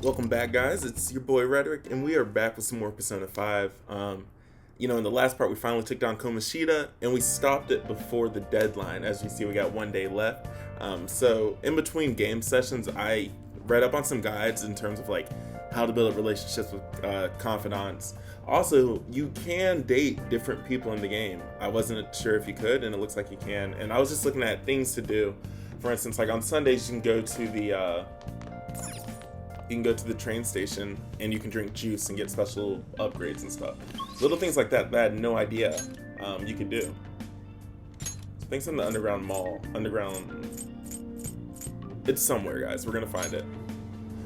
Welcome back, guys. It's your boy Rhetoric, and we are back with some more Persona 5. In the last part, we finally took down Kamoshida, and we stopped it before the deadline. As you see, we got 1 day left. So in between game sessions, I read up on some guides in terms of like how to build relationships with confidants. Also, you can date different people in the game. I wasn't sure if you could, and it looks like you can. And I was just looking at things to do. For instance, like on Sundays, you can go to the train station and you can drink juice and get special upgrades and stuff. Little things like that I had no idea you could do. So things in the underground mall. It's somewhere, guys. We're gonna find it.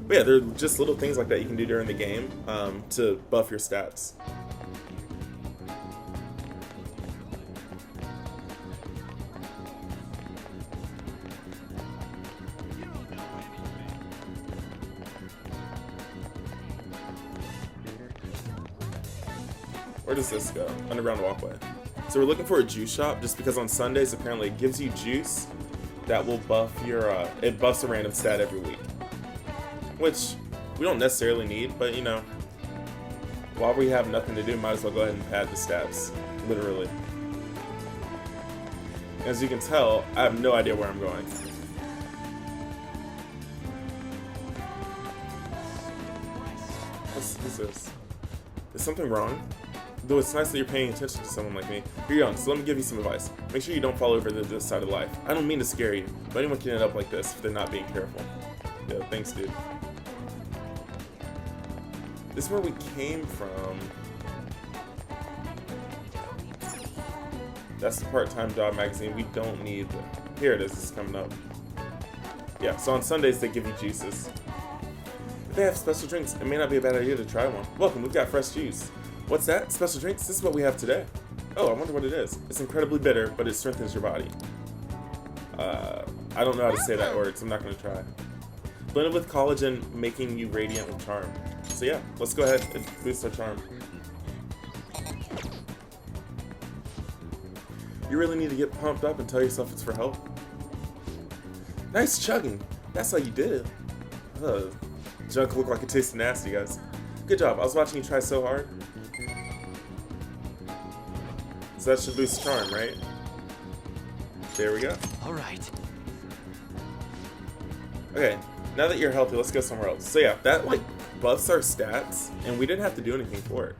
But yeah, there are just little things like that you can do during the game to buff your stats. Where does this go? Underground walkway. So we're looking for a juice shop just because on Sundays apparently it gives you juice that will buff your, it buffs a random stat every week. Which we don't necessarily need, but you know, while we have nothing to do, might as well go ahead and pad the stats, literally. As you can tell, I have no idea where I'm going. What's this? Is something wrong? Though it's nice that you're paying attention to someone like me. You're young, so let me give you some advice. Make sure you don't fall over this side of life. I don't mean to scare you, but anyone can end up like this if they're not being careful. Yeah, thanks, dude. This is where we came from. That's the part-time job magazine. We don't need... Here it is. It's coming up. Yeah, so on Sundays they give you juices. If they have special drinks, it may not be a bad idea to try one. Welcome, we've got fresh juice. What's that? Special drinks? This is what we have today. Oh, I wonder what it is. It's incredibly bitter, but it strengthens your body. I don't know how to say that word, so I'm not going to try. Blended with collagen, making you radiant with charm. So yeah, let's go ahead and boost our charm. You really need to get pumped up and tell yourself it's for health. Nice chugging. That's how you did it. Junk looked like it tasted nasty, guys. Good job. I was watching you try so hard. So that should boost charm, right? There we go. All right. Okay, now that you're healthy, let's go somewhere else. So yeah, that like buffs our stats, and we didn't have to do anything for it.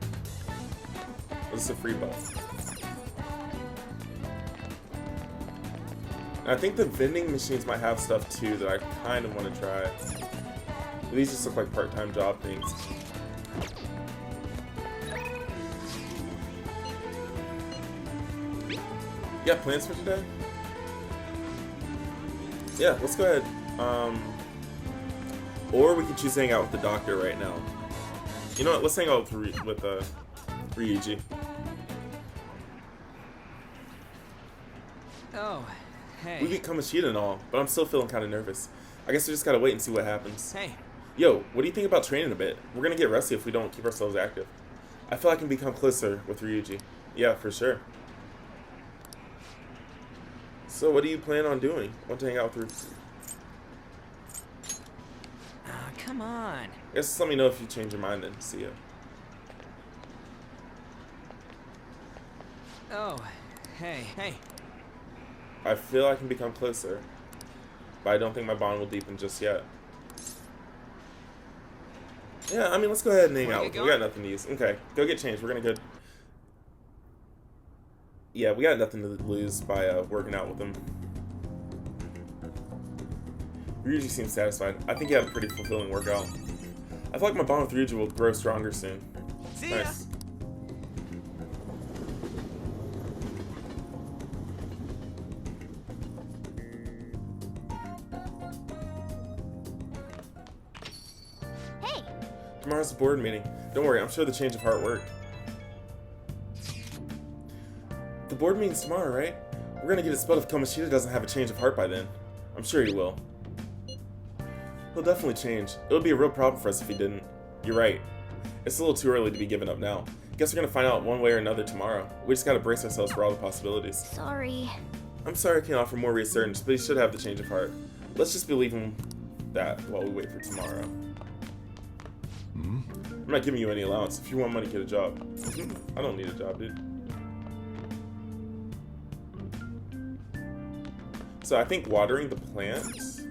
This is a free buff. And I think the vending machines might have stuff too that I kind of want to try. These just look like part-time job things. You got plans for today? Yeah, let's go ahead. Or we could choose to hang out with the doctor right now. You know what? Let's hang out with Ryuji. Oh, hey. We beat Kamoshida and all, but I'm still feeling kind of nervous. I guess we just gotta wait and see what happens. Hey. Yo, what do you think about training a bit? We're gonna get rusty if we don't keep ourselves active. I feel I can become closer with Ryuji. Yeah, for sure. So what do you plan on doing? Want to hang out with Ryuji? Come on. I guess just let me know if you change your mind then. See ya. Oh, hey. I feel I can become closer, but I don't think my bond will deepen just yet. Yeah, I mean, let's go ahead and hang out. We got nothing to use. Okay, go get changed. We're gonna go. Yeah, we got nothing to lose by working out with him. Ryuji seems satisfied. I think he had a pretty fulfilling workout. I feel like my bond with Ryuji will grow stronger soon. See ya. Nice. Hey. Tomorrow's the board meeting. Don't worry, I'm sure the change of heart worked. The board meeting's tomorrow, right? We're gonna get a spell if Kamoshida doesn't have a change of heart by then. I'm sure he will. He'll definitely change. It would be a real problem for us if he didn't. You're right. It's a little too early to be giving up now. Guess we're gonna find out one way or another tomorrow. We just gotta brace ourselves for all the possibilities. Sorry. I'm sorry I can't offer more reassurance, but he should have the change of heart. Let's just believe him that while we wait for tomorrow. I'm not giving you any allowance. If you want money, get a job. I don't need a job, dude. So I think watering the plants.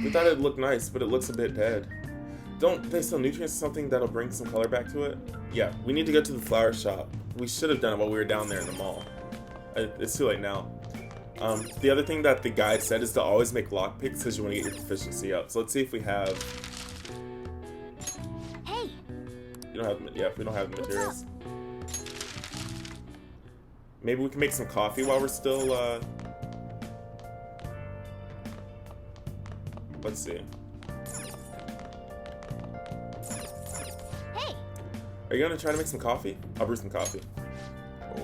We thought it'd look nice, but it looks a bit dead. Don't they sell nutrients or something that'll bring some color back to it? Yeah, we need to go to the flower shop. We should have done it while we were down there in the mall. It's too late now. The other thing that the guide said is to always make lockpicks because you want to get your proficiency up. So let's see if we have... Hey! You don't have... Yeah, if we don't have the materials. Maybe we can make some coffee while we're still, Let's see. Hey! Are you gonna try to make some coffee? I'll brew some coffee.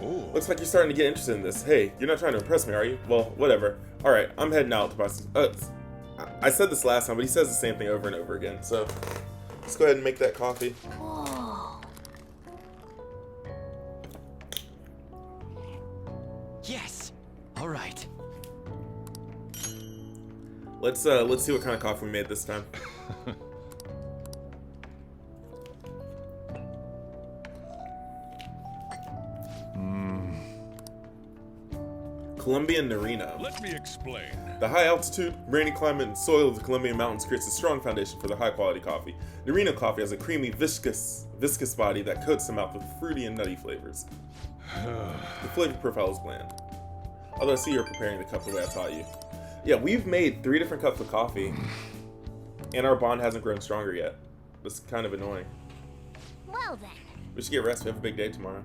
Oh. Looks like you're starting to get interested in this. Hey, you're not trying to impress me, are you? Well, whatever. Alright, I'm heading out to buy some... I said this last time, but he says the same thing over and over again. So, let's go ahead and make that coffee. Whoa! Yes. All right. Let's see what kind of coffee we made this time. Colombian Narino. Let me explain. The high altitude, rainy climate, and soil of the Colombian mountains creates a strong foundation for the high quality coffee. Narino coffee has a creamy, viscous body that coats the mouth with fruity and nutty flavors. The flavor profile is bland. Although I see you're preparing the cup the way I taught you. Yeah, we've made 3 different cups of coffee, and our bond hasn't grown stronger yet. That's kind of annoying. Well then. We should get rest. We have a big day tomorrow.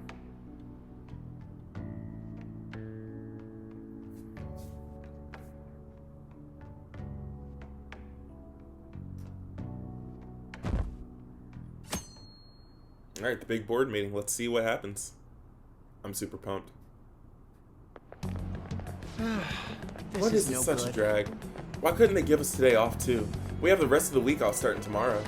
Alright, the big board meeting. Let's see what happens. I'm super pumped. What is this such a drag? Why couldn't they give us today off too? We have the rest of the week off starting tomorrow.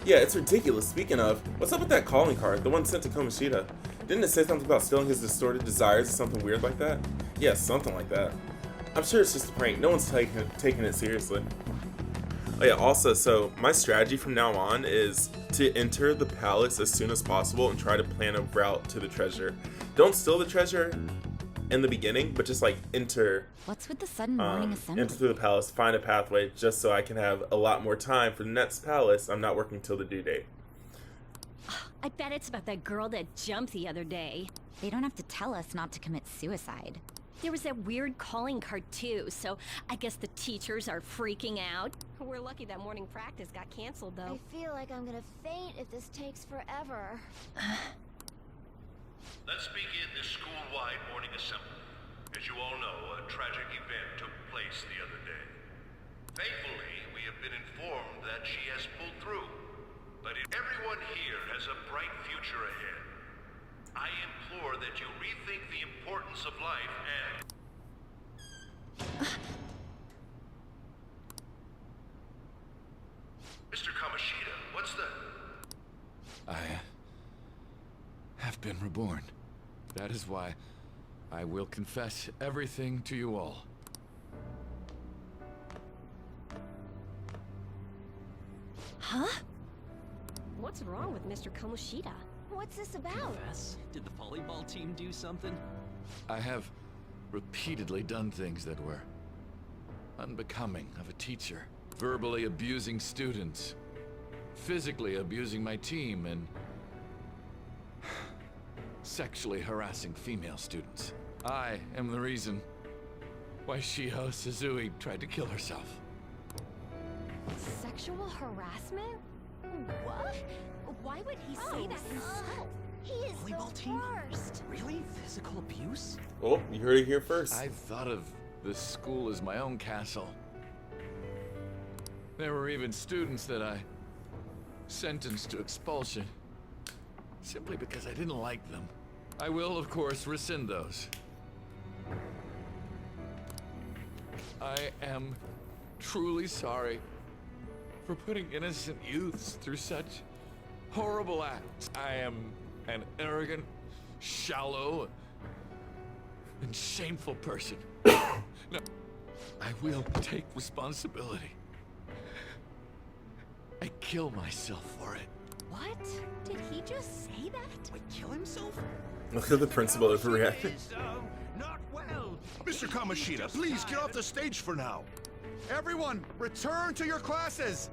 Yeah, it's ridiculous. Speaking of, what's up with that calling card? The one sent to Kamoshida? Didn't it say something about stealing his distorted desires or something weird like that? Yeah, something like that. I'm sure it's just a prank. No one's taking it seriously. Oh yeah, also, so my strategy from now on is to enter the palace as soon as possible and try to plan a route to the treasure. Don't steal the treasure in the beginning, but just like enter What's with the sudden morning assembly? into the palace, find a pathway just so I can have a lot more time for the next palace. I'm not working till the due date. I bet it's about that girl that jumped the other day. They don't have to tell us not to commit suicide. There was that weird calling card too, so I guess the teachers are freaking out. We're lucky that morning practice got canceled though. I feel like I'm gonna faint if this takes forever. Let's begin this school-wide morning assembly. As you all know, a tragic event took place the other day. Thankfully, we have been informed that she has pulled through. But everyone here has a bright future ahead. I implore that you rethink the importance of life and... Mr. Kamoshida, what's the... I have been reborn. That is why I will confess everything to you all. Huh? What's wrong with Mr. Kamoshida? What's this about? Confess? Did the volleyball team do something? I have repeatedly done things that were unbecoming of a teacher. Verbally abusing students, physically abusing my team, and sexually harassing female students. I am the reason why Shiho Suzui tried to kill herself. Sexual harassment? What? Why would he say that himself? He is Volleyball the team? worst. Really? Physical abuse? Oh, you heard it here first. I thought of this school as my own castle. There were even students that I sentenced to expulsion simply because I didn't like them. I will, of course, rescind those. I am truly sorry for putting innocent youths through such horrible acts. I am an arrogant, shallow, and shameful person. No, I will take responsibility. I kill myself for it. What? Did he just say that? Wait, kill himself? Look at the principal overreacting. Not well. Mr. Kamoshida, please get off the stage for now. Everyone, return to your classes!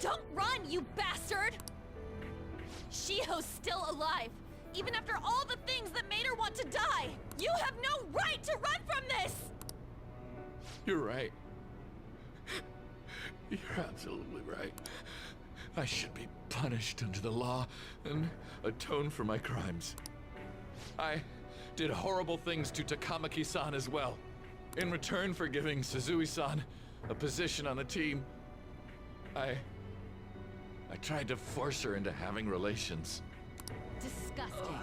Don't run, you bastard! Shiho's still alive, even after all the things that made her want to die! You have no right to run from this! You're right. You're absolutely right. I should be punished under the law and atone for my crimes. I did horrible things to Takamaki-san as well. In return for giving Suzui-san a position on the team, I tried to force her into having relations. Disgusting.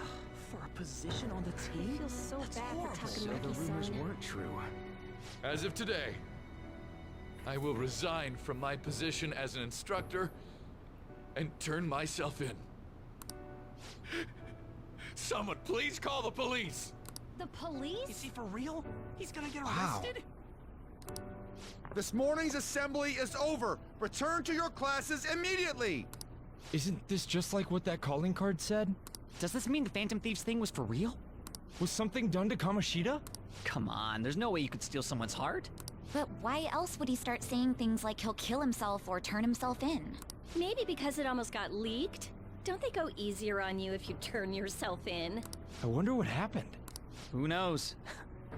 For a position on the I team? feel so That's bad horrible. for So the rumors Takamaki-san. weren't true. As of today, I will resign from my position as an instructor and turn myself in. Someone please call the police! The police? Is he for real? He's gonna get Wow. arrested? This morning's assembly is over. Return to your classes immediately! Isn't this just like what that calling card said? Does this mean the Phantom Thieves thing was for real? Was something done to Kamoshida? Come on, there's no way you could steal someone's heart. But why else would he start saying things like he'll kill himself or turn himself in? Maybe because it almost got leaked. Don't they go easier on you if you turn yourself in? I wonder what happened. Who knows?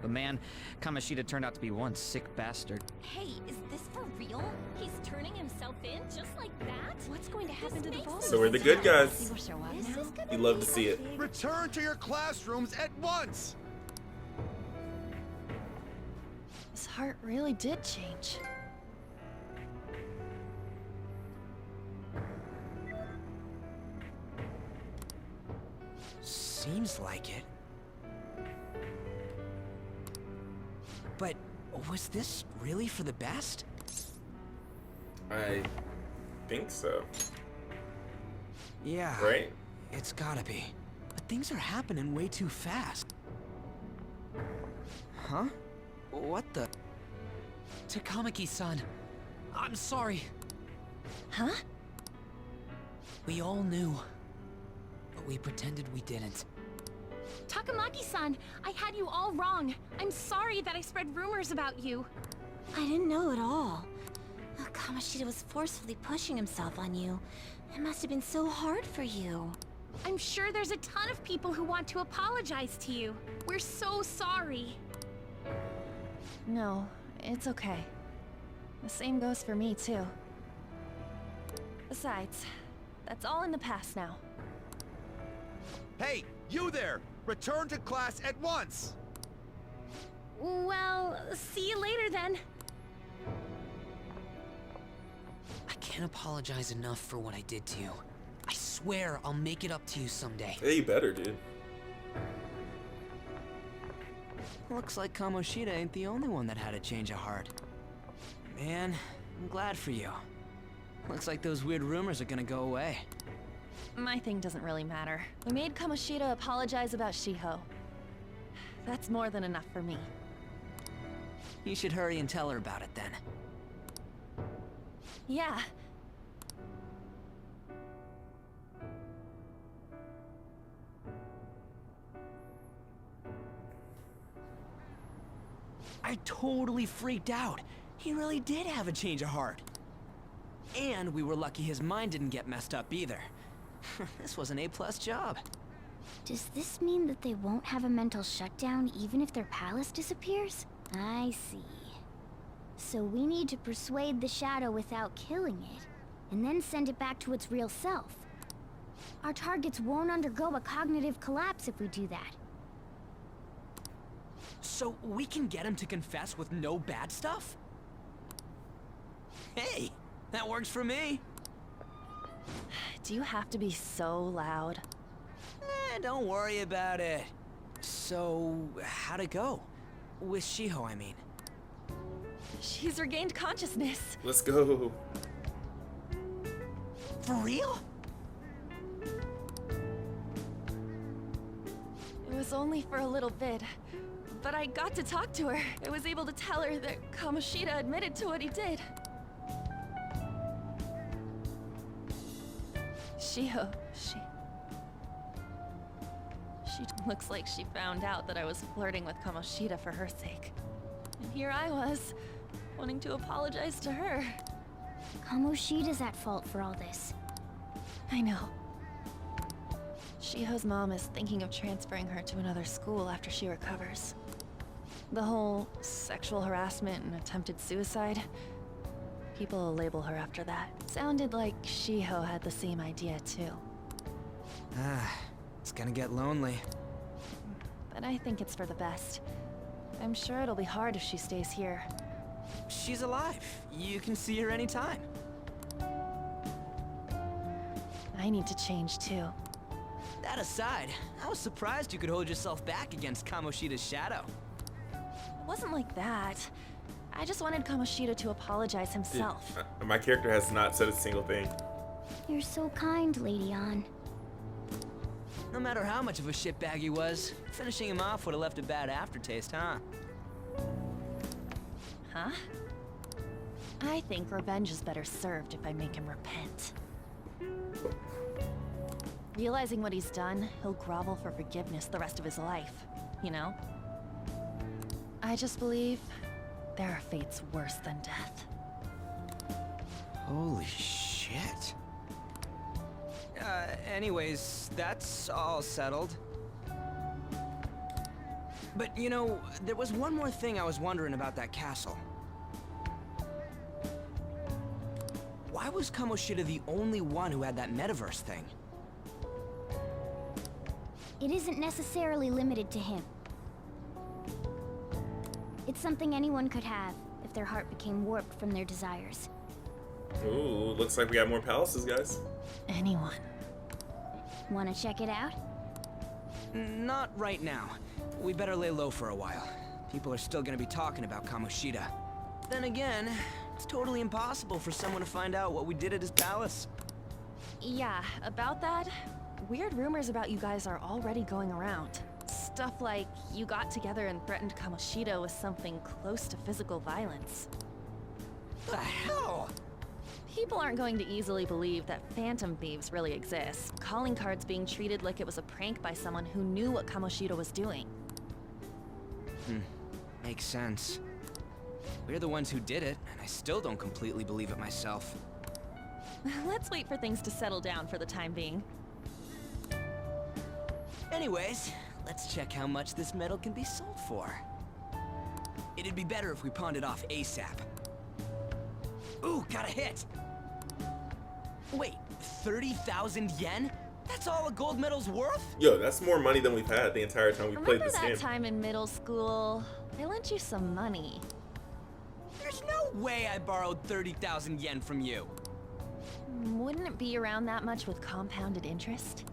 But man, Kamoshida turned out to be one sick bastard. Hey, is this for real? He's turning himself in just like that? What's going to happen to the vault? So we're the good guys. People show up This now? is gonna You love be to see a it. big- Return to your classrooms at once! His heart really did change. Seems like it. But was this really for the best? I think so. Yeah. Right? It's gotta be. But things are happening way too fast. Huh? What the? Takamaki-san, I'm sorry. Huh? We all knew, but we pretended we didn't. Takamaki-san, I had you all wrong. I'm sorry that I spread rumors about you. I didn't know at all. Kamoshida was forcefully pushing himself on you. It must have been so hard for you. I'm sure there's a ton of people who want to apologize to you. We're so sorry. No, it's okay. The same goes for me, too. Besides, that's all in the past now. Hey, you there! Return to class at once! Well, see you later then. I can't apologize enough for what I did to you. I swear I'll make it up to you someday. Yeah, you better, dude. Looks like Kamoshida ain't the only one that had a change of heart. Man, I'm glad for you. Looks like those weird rumors are gonna go away. My thing doesn't really matter. We made Kamoshida apologize about Shiho. That's more than enough for me. You should hurry and tell her about it then. Yeah. I totally freaked out. He really did have a change of heart. And we were lucky his mind didn't get messed up either. This was an A+ job. Does this mean that they won't have a mental shutdown even if their palace disappears? I see. So we need to persuade the shadow without killing it, and then send it back to its real self. Our targets won't undergo a cognitive collapse if we do that. So we can get him to confess with no bad stuff? Hey, that works for me. Do you have to be so loud? Don't worry about it. So, how'd it go? With Shiho, I mean. She's regained consciousness. Let's go. For real? It was only for a little bit, but I got to talk to her. I was able to tell her that Kamoshida admitted to what he did. Shiho, she looks like she found out that I was flirting with Kamoshida for her sake. And here I was, wanting to apologize to her. Kamoshida's at fault for all this. I know. Shiho's mom is thinking of transferring her to another school after she recovers. The whole sexual harassment and attempted suicide, people will label her after that. Sounded like Shiho had the same idea too. It's gonna get lonely. But I think it's for the best. I'm sure it'll be hard if she stays here. She's alive. You can see her anytime. I need to change too. That aside, I was surprised you could hold yourself back against Kamoshida's shadow. It wasn't like that. I just wanted Kamoshida to apologize himself. My character has not said a single thing. You're so kind, Lady Ann. No matter how much of a shitbag he was, finishing him off would have left a bad aftertaste, huh? Huh? I think revenge is better served if I make him repent. Realizing what he's done, he'll grovel for forgiveness the rest of his life, you know? I just believe there are fates worse than death. Holy shit. Anyways, that's all settled. But, you know, there was one more thing I was wondering about that castle. Why was Kamoshida the only one who had that metaverse thing? It isn't necessarily limited to him. It's something anyone could have if their heart became warped from their desires. Ooh, looks like we got more palaces, guys. Anyone. Wanna check it out? Not right now. We better lay low for a while. People are still gonna be talking about Kamoshida. Then again, it's totally impossible for someone to find out what we did at his palace. Yeah, about that, weird rumors about you guys are already going around. Stuff like you got together and threatened Kamoshida with something close to physical violence. The hell? People aren't going to easily believe that Phantom Thieves really exist. Calling cards being treated like it was a prank by someone who knew what Kamoshida was doing. Makes sense. We're the ones who did it, and I still don't completely believe it myself. Let's wait for things to settle down for the time being. Anyways, let's check how much this metal can be sold for. It'd be better if we pawned it off ASAP. Ooh, got a hit! Wait, 30,000 yen? That's all a gold medal's worth? Yo, that's more money than we've had the entire time we played Remember this game. that time in middle school? I lent you some money. There's no way I borrowed 30,000 yen from you. Wouldn't it be around that much with compounded interest?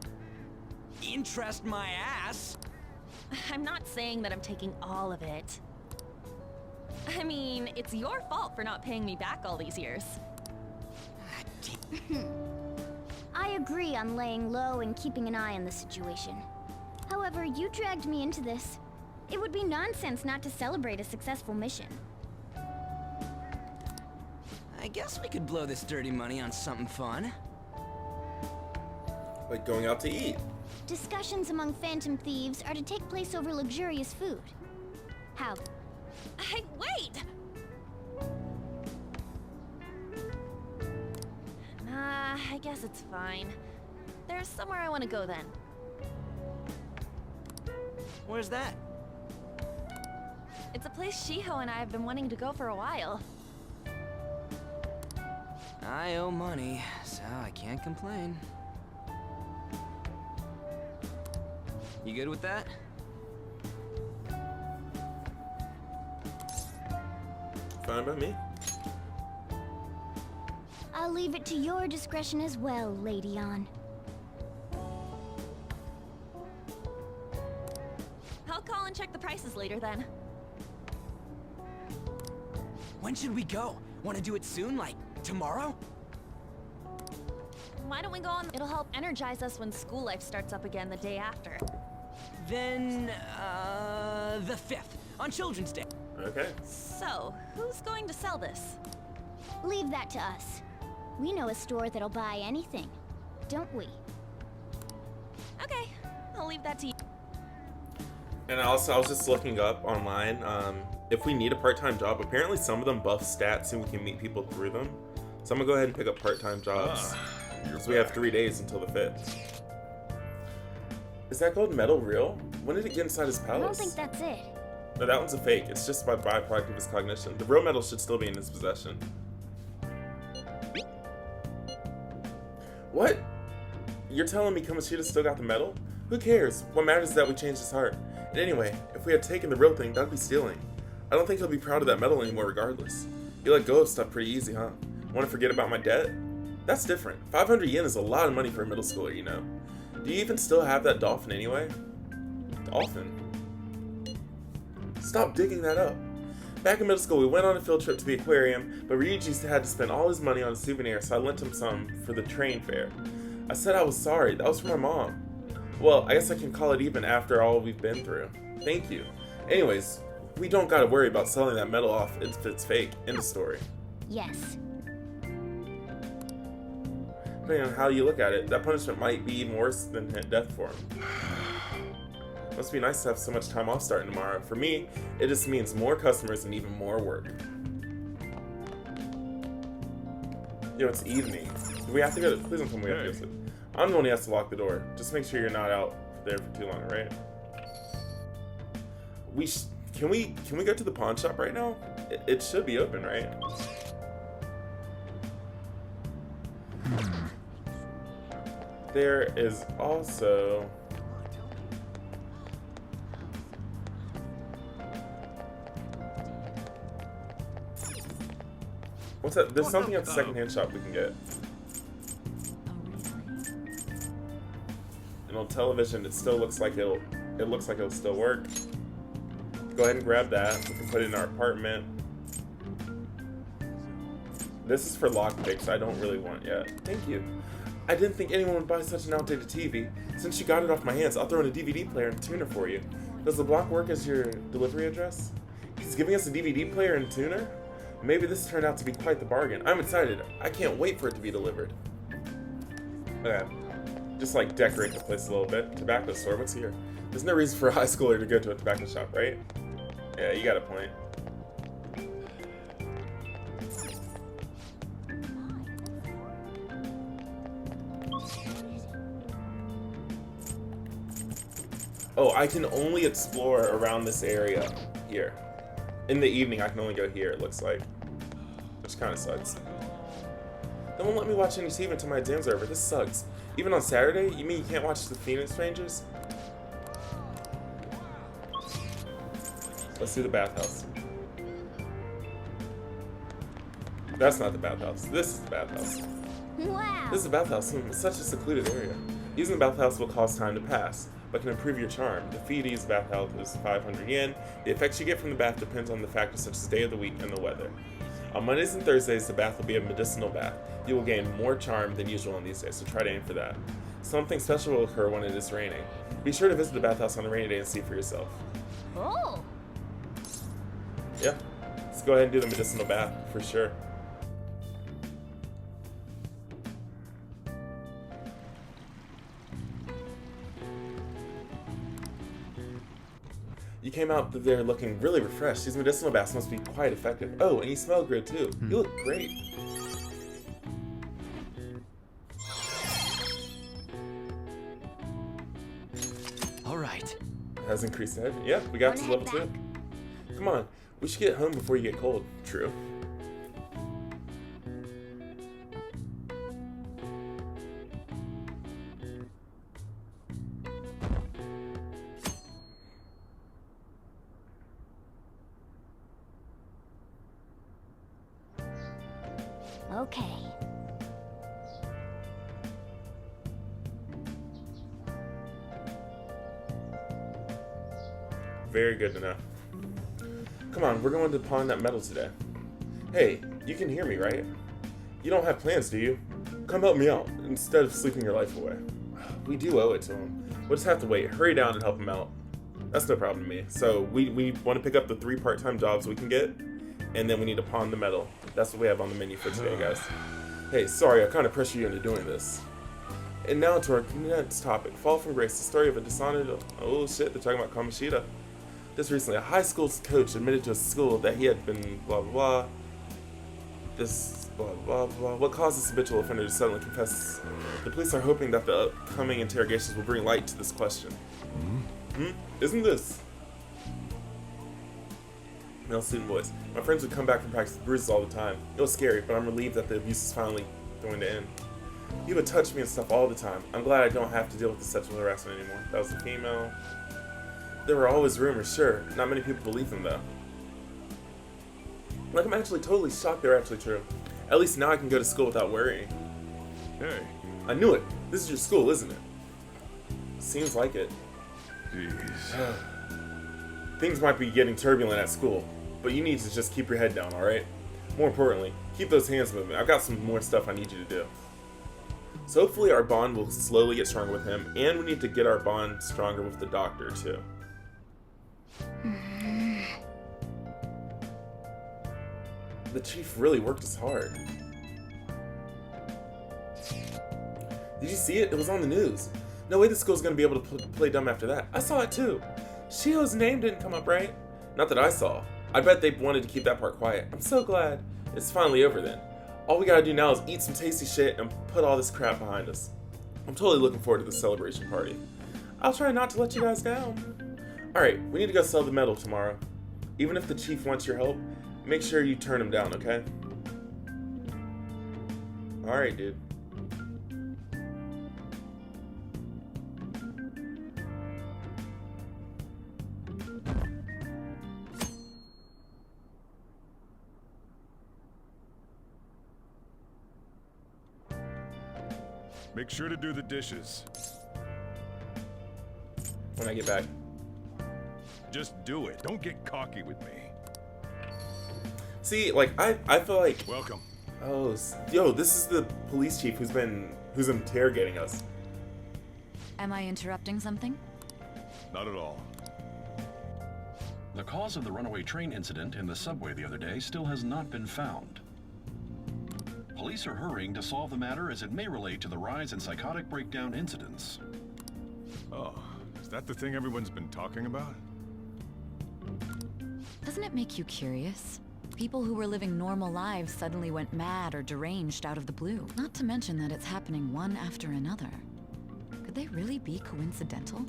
Interest my ass? I'm not saying that I'm taking all of it. I mean, it's your fault for not paying me back all these years. I agree on laying low and keeping an eye on the situation. However, you dragged me into this. It would be nonsense not to celebrate a successful mission. I guess we could blow this dirty money on something fun. Like going out to eat. Discussions among Phantom Thieves are to take place over luxurious food. How? Hey, wait! Nah, I guess it's fine. There's somewhere I want to go then. Where's that? It's a place Shiho and I have been wanting to go for a while. I owe money, so I can't complain. You good with that? Fine by me. I'll leave it to your discretion as well, Lady Ann. I'll call and check the prices later then. When should we go? Want to do it soon, like tomorrow? Why don't we go on? It'll help energize us when school life starts up again the day after. Then, the 5th, on Children's Day. Okay. So, who's going to sell this? Leave that to us. We know a store that'll buy anything. don't we? Okay, I'll leave that to you. And also, I was just looking up online, if we need a part-time job, apparently some of them buff stats and we can meet people through them. So I'm gonna go ahead and pick up part-time jobs. So we have 3 days until the 5th. Is that gold medal real? When did it get inside his I palace? don't think that's it. No, that one's a fake. It's just by byproduct of his cognition. The real medal should still be in his possession. What? You're telling me Kamoshida still got the medal? Who cares? What matters is that we changed his heart. And anyway, if we had taken the real thing, that'd be stealing. I don't think he'll be proud of that medal anymore regardless. You let go of stuff pretty easy, huh? Want to forget about my debt? That's different. 500 yen is a lot of money for a middle schooler, you know. Do you even still have that dolphin anyway? Dolphin? Stop digging that up. Back in middle school, we went on a field trip to the aquarium, but Ryuji had to spend all his money on a souvenir, so I lent him some for the train fare. I said I was sorry. That was for my mom. Well, I guess I can call it even after all we've been through. Thank you. Anyways, we don't gotta worry about selling that medal off if it's fake. End of story. Yes. Depending on how you look at it, that punishment might be even worse than death for him. Must be nice to have so much time off starting tomorrow. For me, it just means more customers and even more work. Yo, it's evening. Do we have to go to... Please don't tell me we have to go to sleep. I'm the one who has to lock the door. Just make sure you're not out there for too long, right? Can we go to the pawn shop right now? It should be open, right? There is also... What's that? There's something at the secondhand shop we can get. An old television. It still looks like it'll still work. Go ahead and grab that. We can put it in our apartment. This is for lockpicks. I don't really want yet. Thank you. I didn't think anyone would buy such an outdated TV. Since you got it off my hands, I'll throw in a DVD player and tuner for you. Does the block work as your delivery address? He's giving us a DVD player and tuner? Maybe this turned out to be quite the bargain. I'm excited. I can't wait for it to be delivered. Okay. Just like decorate the place a little bit. Tobacco store, what's here? There's no reason for a high schooler to go to a tobacco shop, right? Yeah, you got a point. Oh, I can only explore around this area here. In the evening, I can only go here, it looks like. Which kind of sucks. They won't let me watch any TV until my exams are over. This sucks. Even on Saturday? You mean you can't watch the Phoenix Rangers? Let's do the bathhouse. That's not the bathhouse. This is the bathhouse. Wow. This is the bathhouse. It's such a secluded area. Using the bathhouse will cause time to pass, but can improve your charm. The fee to use the bathhouse is 500 yen. The effects you get from the bath depends on the factors such as day of the week and the weather. On Mondays and Thursdays, the bath will be a medicinal bath. You will gain more charm than usual on these days, so try to aim for that. Something special will occur when it is raining. Be sure to visit the bathhouse on a rainy day and see for yourself. Oh. Yeah, let's go ahead and do the medicinal bath for sure. You came out there looking really refreshed. These medicinal baths must be quite effective. Oh, and you smell good too. You look great. All right. Has increased head. Yeah, we got to level 2. Come on, we should get home before you get cold. True. Okay. Very good to know. Come on, we're going to pawn that medal today. Hey, you can hear me, right? You don't have plans, do you? Come help me out, instead of sleeping your life away. We do owe it to him. We'll just have to wait. Hurry down and help him out. That's no problem to me. So we want to pick up the 3 part-time jobs we can get, and then we need to pawn the medal. That's what we have on the menu for today, guys. Hey, sorry, I kind of pressure you into doing this. And now to our next topic, Fall from Grace, the story of a dishonored... Oh shit, they're talking about Kamoshida. Just recently, a high school coach admitted to a school that he had been blah blah blah. This blah blah blah. What caused this habitual offender to suddenly confess? The police are hoping that the upcoming interrogations will bring light to this question. Isn't this? Male student voice. My friends would come back from practice with bruises all the time. It was scary, but I'm relieved that the abuse is finally going to end. He would touch me and stuff all the time. I'm glad I don't have to deal with the sexual harassment anymore. That was a female. There were always rumors, sure. Not many people believe them, though. Like, I'm actually totally shocked they're actually true. At least now I can go to school without worrying. Hey. I knew it. This is your school, isn't it? Seems like it. Jeez. Things might be getting turbulent at school, but you need to just keep your head down, alright? More importantly, keep those hands moving. I've got some more stuff I need you to do. So hopefully our bond will slowly get stronger with him, and we need to get our bond stronger with the doctor, too. The chief really worked us hard. Did you see it? It was on the news. No way the school's gonna be able to play dumb after that. I saw it too. Shio's name didn't come up, right? Not that I saw. I bet they wanted to keep that part quiet. I'm so glad. It's finally over then. All we gotta do now is eat some tasty shit and put all this crap behind us. I'm totally looking forward to the celebration party. I'll try not to let you guys down. Alright, we need to go sell the medal tomorrow. Even if the chief wants your help, make sure you turn him down, okay? Alright, dude. Make sure to do the dishes. When I get back. Just do it. Don't get cocky with me. See, like, I feel like... Welcome. Oh, yo, this is the police chief who's interrogating us. Am I interrupting something? Not at all. The cause of the runaway train incident in the subway the other day still has not been found. Police are hurrying to solve the matter as it may relate to the rise in psychotic breakdown incidents. Oh, is that the thing everyone's been talking about? Doesn't it make you curious? People who were living normal lives suddenly went mad or deranged out of the blue. Not to mention that it's happening one after another. Could they really be coincidental?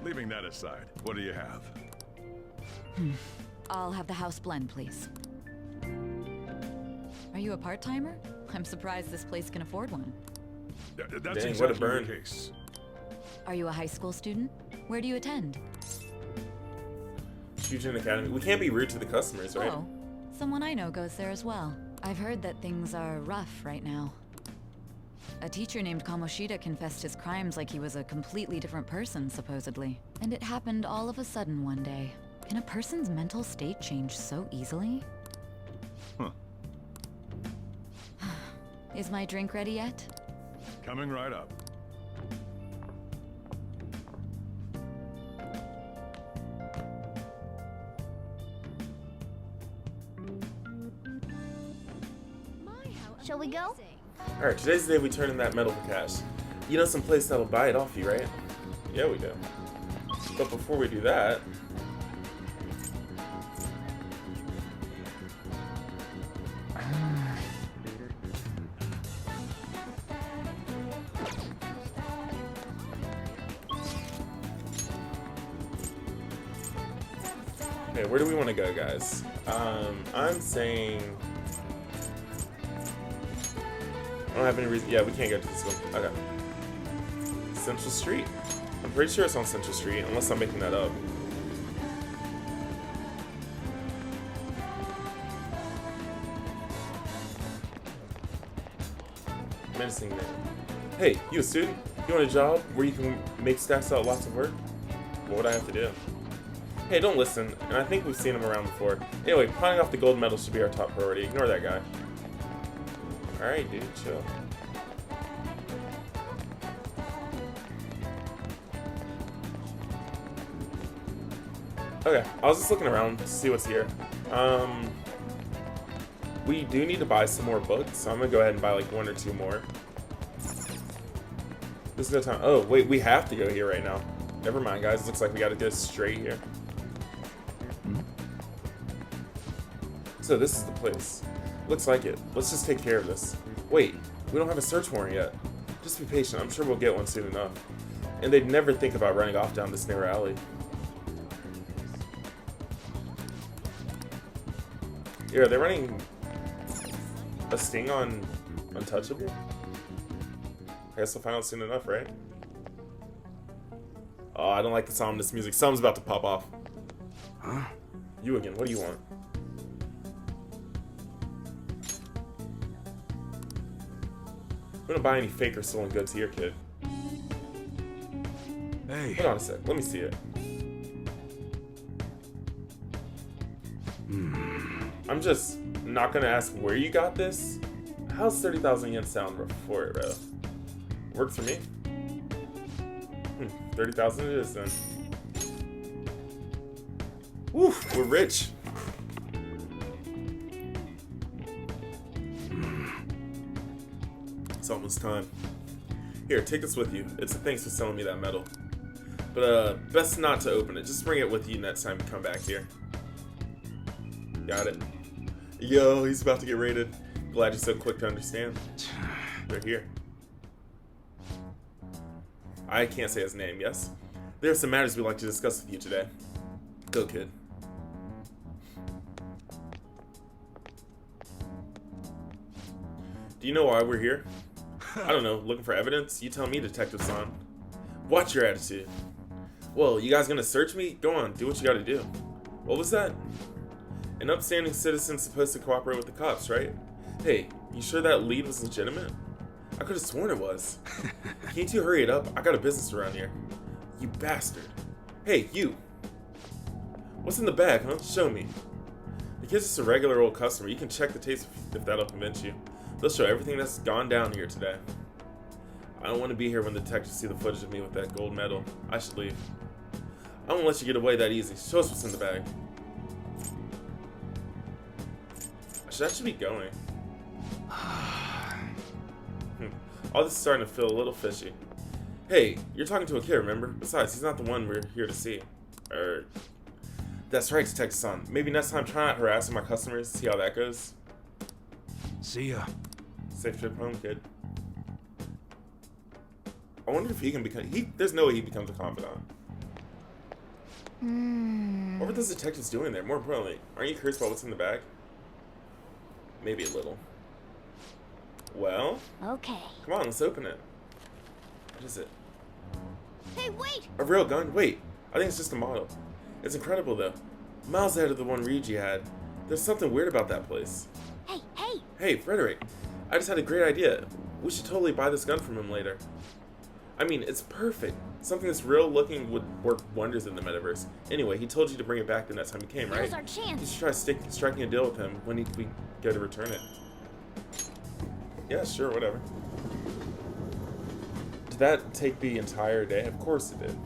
Leaving that aside, what do you have? I'll have the house blend, please. Are you a part-timer? I'm surprised this place can afford one. That's Dang, exactly what a burn. the case. Are you a high school student? Where do you attend? Fusion Academy. We can't be rude to the customers, right? Oh, someone I know goes there as well. I've heard that things are rough right now. A teacher named Kamoshida confessed his crimes like he was a completely different person, supposedly. And it happened all of a sudden one day. Can a person's mental state change so easily? Huh. Is my drink ready yet? Coming right up. Shall we go? Alright, today's the day we turn in that medal for cash. You know some place that'll buy it off you, right? Yeah, we do. But before we do that... Okay, where do we want to go, guys? I'm saying... I don't have any reason. Yeah, we can't go to this one. Okay. Central Street. I'm pretty sure it's on Central Street, unless I'm making that up. Menacing man. Hey, you a student? You want a job where you can make stacks out lots of work? What would I have to do? Hey, don't listen. And I think we've seen him around before. Anyway, finding off the gold medal should be our top priority. Ignore that guy. Alright, dude, chill. Okay, I was just looking around to see what's here. We do need to buy some more books, so I'm gonna go ahead and buy like 1 or 2 more. This is no time. Oh, wait, we have to go here right now. Never mind, guys. Looks like we gotta go straight here. So this is the place. Looks like it. Let's just take care of this. Wait, we don't have a search warrant yet. Just be patient. I'm sure we'll get one soon enough. And they'd never think about running off down this narrow alley. Yeah, are they running a sting on Untouchable? I guess we'll find out soon enough, right? Oh, I don't like this ominous music. Something's about to pop off. Huh? You again. What do you want? We don't buy any fake or stolen goods here, kid. Hey. Hold on a sec. Let me see it. I'm just not gonna ask where you got this. How's 30,000 yen sound for it, bro? Works for me. 30,000 it is then. Woof, we're rich. It's almost time. Here, take this with you. It's a thanks for selling me that medal. But best not to open it. Just bring it with you next time you come back here. Got it. Yo, he's about to get raided. Glad you're so quick to understand. They're here. I can't say his name, yes? There are some matters we'd like to discuss with you today. Go, kid. Do you know why we're here? I don't know, looking for evidence? You tell me, Detective-san. Watch your attitude. Well, you guys gonna search me? Go on, do what you gotta do. What was that? An upstanding citizen's supposed to cooperate with the cops, right? Hey, you sure that lead was legitimate? I could've sworn it was. Can't you hurry it up? I got a business around here. You bastard. Hey, you. What's in the bag, huh? Show me. The kid's just a regular old customer. You can check the tapes if that'll convince you. They'll show everything that's gone down here today. I don't want to be here when the detectives see the footage of me with that gold medal. I should leave. I won't let you get away that easy. Show us what's in the bag. I should actually be going. All this is starting to feel a little fishy. Hey, you're talking to a kid, remember? Besides, he's not the one we're here to see. That's right, Detective-san. Maybe next time try not harassing my customers, see how that goes. See ya. Safe trip home, kid. I wonder if he can become... There's no way he becomes a confidant. What were those detectives doing there? More importantly, aren't you curious about what's in the bag? Maybe a little. Well? Okay. Come on, let's open it. What is it? Hey, wait! A real gun? Wait, I think it's just a model. It's incredible, though. Miles ahead of the one Ryuji had. There's something weird about that place. Hey, hey! Hey, Frederick. I just had a great idea. We should totally buy this gun from him later. I mean, it's perfect. Something that's real looking would work wonders in the metaverse. Anyway, he told you to bring it back the next time he came, right? Here's our chance. You should try striking a deal with him when we go to return it. Yeah, sure, whatever. Did that take the entire day? Of course it did.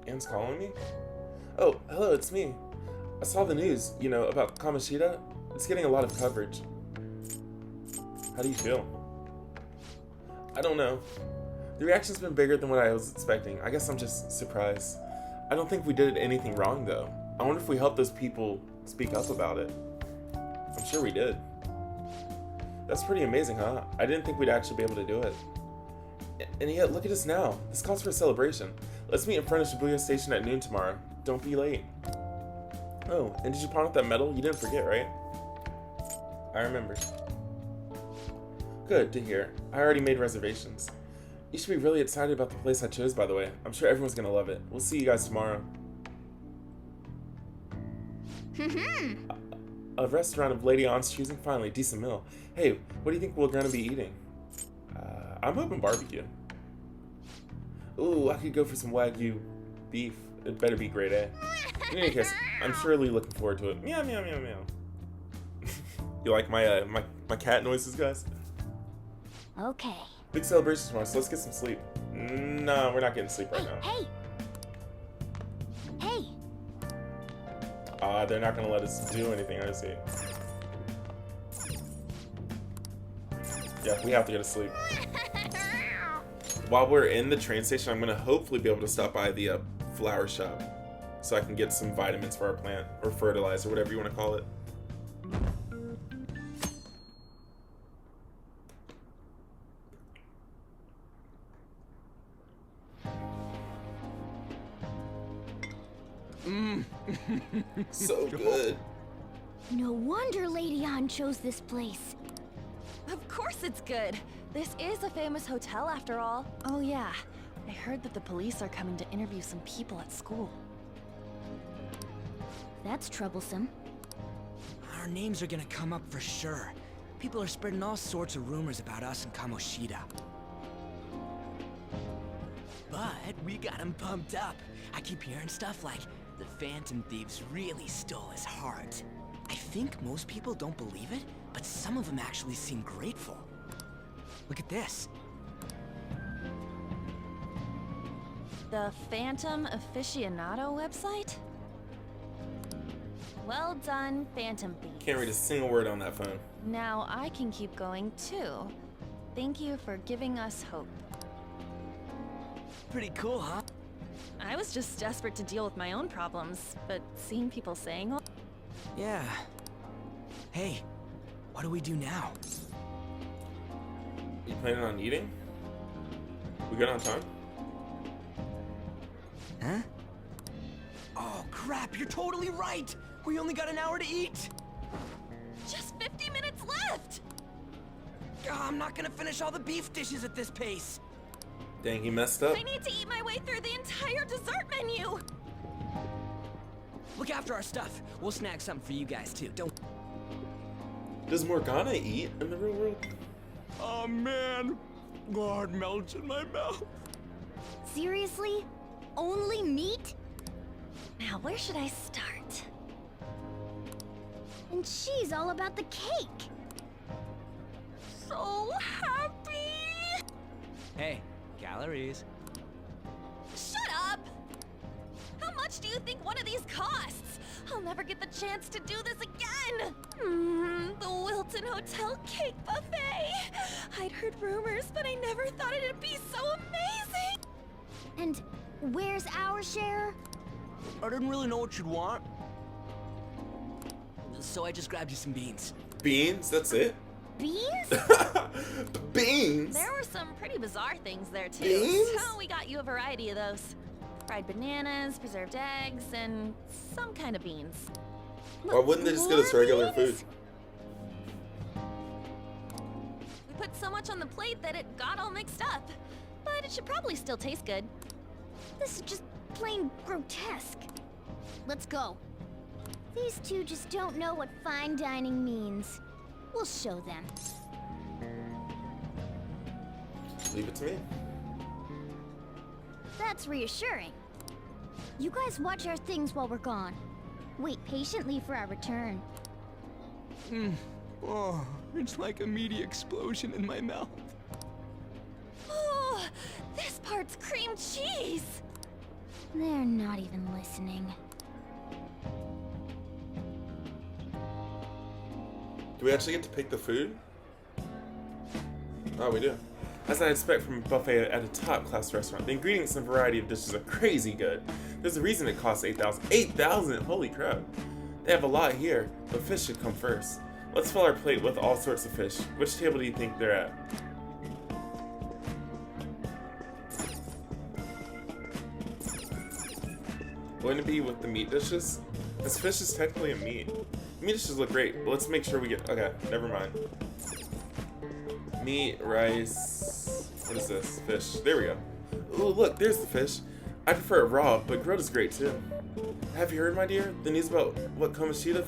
Anne's calling me? Oh, hello, it's me. I saw the news, you know, about Kamoshida. It's getting a lot of coverage. How do you feel? I don't know. The reaction's been bigger than what I was expecting. I guess I'm just surprised. I don't think we did anything wrong, though. I wonder if we helped those people speak up about it. I'm sure we did. That's pretty amazing, huh? I didn't think we'd actually be able to do it. And yet, look at us now. This calls for a celebration. Let's meet in front of Shibuya Station at noon tomorrow. Don't be late. Oh, and did you pawn off that medal? You didn't forget, right? I remembered. Good to hear. I already made reservations. You should be really excited about the place I chose, by the way. I'm sure everyone's gonna love it. We'll see you guys tomorrow. A restaurant of Lady Ann's choosing? Finally, decent meal. Hey, what do you think we're gonna be eating? I'm hoping barbecue. Ooh, I could go for some Wagyu beef. It better be grade A. In any case, I'm surely looking forward to it. Meow, meow, meow, meow. You like my my cat noises, guys? Okay. Big celebration tomorrow, so let's get some sleep. No, we're not getting sleep right now. Hey! Hey! They're not gonna let us do anything, I see. Yeah, we have to go to sleep. While we're in the train station, I'm gonna hopefully be able to stop by the flower shop so I can get some vitamins for our plant, or fertilizer, whatever you want to call it. So good. No wonder Lady Ann chose this place. Of course it's good. This is a famous hotel after all. Oh yeah, I heard that the police are coming to interview some people at school. That's troublesome. Our names are gonna come up for sure. People are spreading all sorts of rumors about us and Kamoshida. But we got him pumped up. I keep hearing stuff like the Phantom Thieves really stole his heart. I think most people don't believe it, but some of them actually seem grateful. Look at this. The Phantom Aficionado website? Well done, Phantom Thieves. Can't read a single word on that phone. Now I can keep going too. Thank you for giving us hope. Pretty cool, huh? I was just desperate to deal with my own problems, but seeing people saying... Yeah. Hey, what do we do now? You planning on eating? We good on time? Huh? Oh crap, you're totally right! We only got an hour to eat! Just 50 minutes left! I'm not gonna finish all the beef dishes at this pace! Dang, he messed up. I need to eat my way through the entire dessert menu! Look after our stuff. We'll snag something for you guys too. Don't... Does Morgana eat in the real world? Oh man, God melts in my mouth. Seriously? Only meat? Now, where should I start? And she's all about the cake. So happy! Hey, calories. Shut up! How much do you think one of these costs? I'll never get the chance to do this again! The Wilton Hotel Cake Buffet! I'd heard rumors, but I never thought it'd be so amazing! And where's our share? I didn't really know what you'd want. So I just grabbed you some beans. Beans? That's it? Beans? Beans? There were some pretty bizarre things there too. Beans? So we got you a variety of those. Fried bananas, preserved eggs, and some kind of beans. Or wouldn't they just get us regular food? We put so much on the plate that it got all mixed up. But it should probably still taste good. This is just plain grotesque. Let's go. These two just don't know what fine dining means. We'll show them. Leave it to me. That's reassuring. You guys watch our things while we're gone. Wait patiently for our return. Oh, it's like a meaty explosion in my mouth. Oh, this part's cream cheese! They're not even listening. Do we actually get to pick the food? Oh, we do. As I'd expect from a buffet at a top-class restaurant, the ingredients and variety of dishes are crazy good. There's a reason it costs $8,000. $8,000! Holy crap. They have a lot here, but fish should come first. Let's fill our plate with all sorts of fish. Which table do you think they're at? Wouldn't it be with the meat dishes? This fish is technically a meat. Meat dishes look great, but let's make sure we get... Okay, never mind. Meat, rice... What is this? Fish. There we go. Ooh, look, there's the fish. I prefer it raw, but grilled is great too. Have you heard, my dear? The news about what that Kamoshida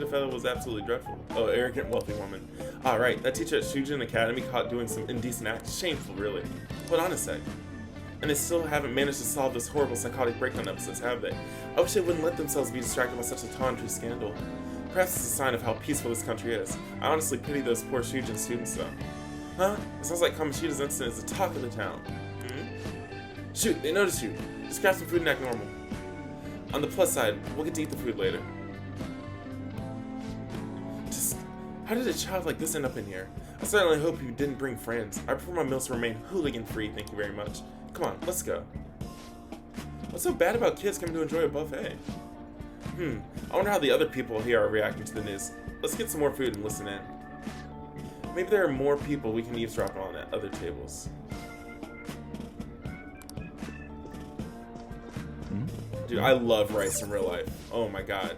fellow was absolutely dreadful. Oh, arrogant, wealthy woman. Ah, right, that teacher at Shujin Academy caught doing some indecent acts. Shameful, really. Hold on a sec. And they still haven't managed to solve this horrible psychotic breakdown episodes, have they? I wish they wouldn't let themselves be distracted by such a tawdry scandal. Perhaps it's a sign of how peaceful this country is. I honestly pity those poor Shujin students, though. Huh? It sounds like Kamoshida's incident is the talk of the town. Shoot, they noticed you. Just grab some food and act normal. On the plus side, we'll get to eat the food later. Just, how did a child like this end up in here? I certainly hope you didn't bring friends. I prefer my meals to remain hooligan-free, thank you very much. Come on, let's go. What's so bad about kids coming to enjoy a buffet? I wonder how the other people here are reacting to the news. Let's get some more food and listen in. Maybe there are more people we can eavesdrop on at other tables. Dude, I love rice in real life. Oh my god.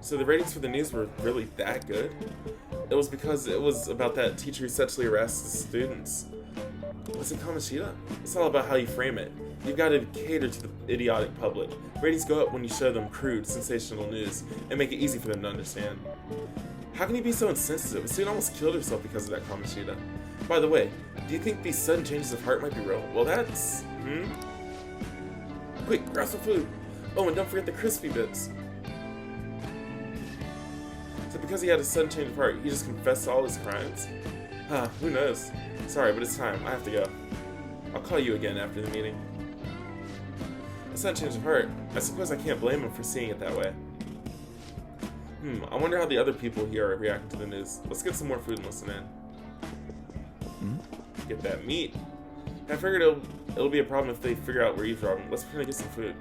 So the ratings for the news were really that good? It was because it was about that teacher who sexually harassed the students. Was it Kamoshida? It's all about how you frame it. You've got to cater to the idiotic public. Ratings go up when you show them crude, sensational news and make it easy for them to understand. How can you be so insensitive? A student almost killed herself because of that, Kamoshida. By the way, do you think these sudden changes of heart might be real? Well, that's... Quick, grab some food. Oh, and don't forget the crispy bits. So because he had a sudden change of heart, he just confessed all his crimes? Who knows? Sorry, but it's time. I have to go. I'll call you again after the meeting. A sudden change of heart. I suppose I can't blame him for seeing it that way. I wonder how the other people here are reacting to the news. Let's get some more food and listen in. Get that meat. I figured it'll be a problem if they figure out we're eavesdropping. Let's pretend to get some food.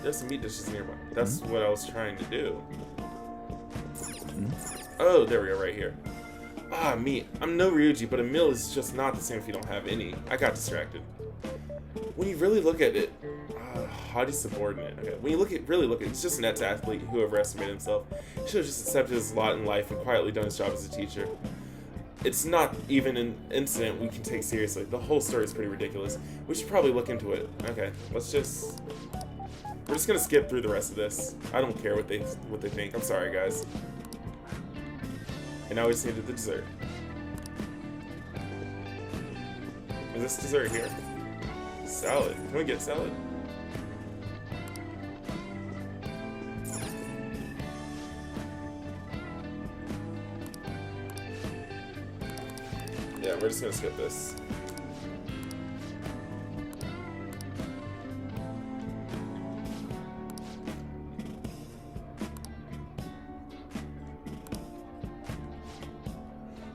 There's some meat dishes nearby. That's what I was trying to do. Oh, there we go, right here. Meat. I'm no Ryuji, but a meal is just not the same if you don't have any. I got distracted. When you really look at it, haughty subordinate. Okay. When you really look at it, he's just an ex-athlete who overestimated himself. He should have just accepted his lot in life and quietly done his job as a teacher. It's not even an incident we can take seriously. The whole story is pretty ridiculous. We should probably look into it. Okay, we're just gonna skip through the rest of this. I don't care what they think. I'm sorry, guys. And now we just need the dessert. Is this dessert here? Salad. Can we get salad? Yeah, we're just gonna skip this.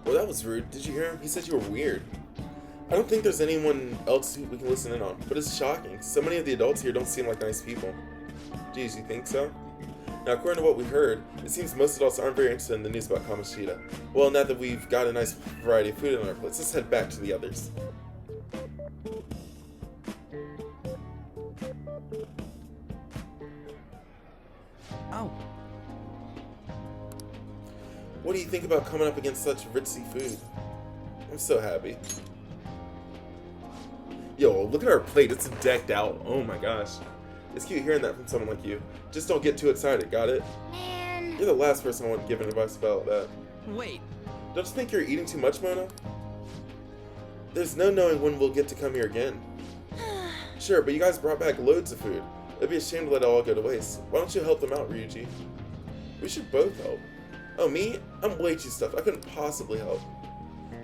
Well, that was rude. Did you hear him? He said you were weird. I don't think there's anyone else who we can listen in on, but it's shocking. So many of the adults here don't seem like nice people. Geez, you think so? Now, according to what we heard, it seems most adults aren't very interested in the news about Kamoshida. Well, now that we've got a nice variety of food on our plates, let's head back to the others. Oh. What do you think about coming up against such ritzy food? I'm so happy. Yo, look at our plate. It's decked out. Oh my gosh. It's cute hearing that from someone like you. Just don't get too excited, got it? Man. You're the last person I want giving advice about that. Wait. Don't you think you're eating too much, Mona? There's no knowing when we'll get to come here again. Sure, but you guys brought back loads of food. It'd be a shame to let it all go to waste. Why don't you help them out, Ryuji? We should both help. Oh, me? I'm way too stuffed. I couldn't possibly help.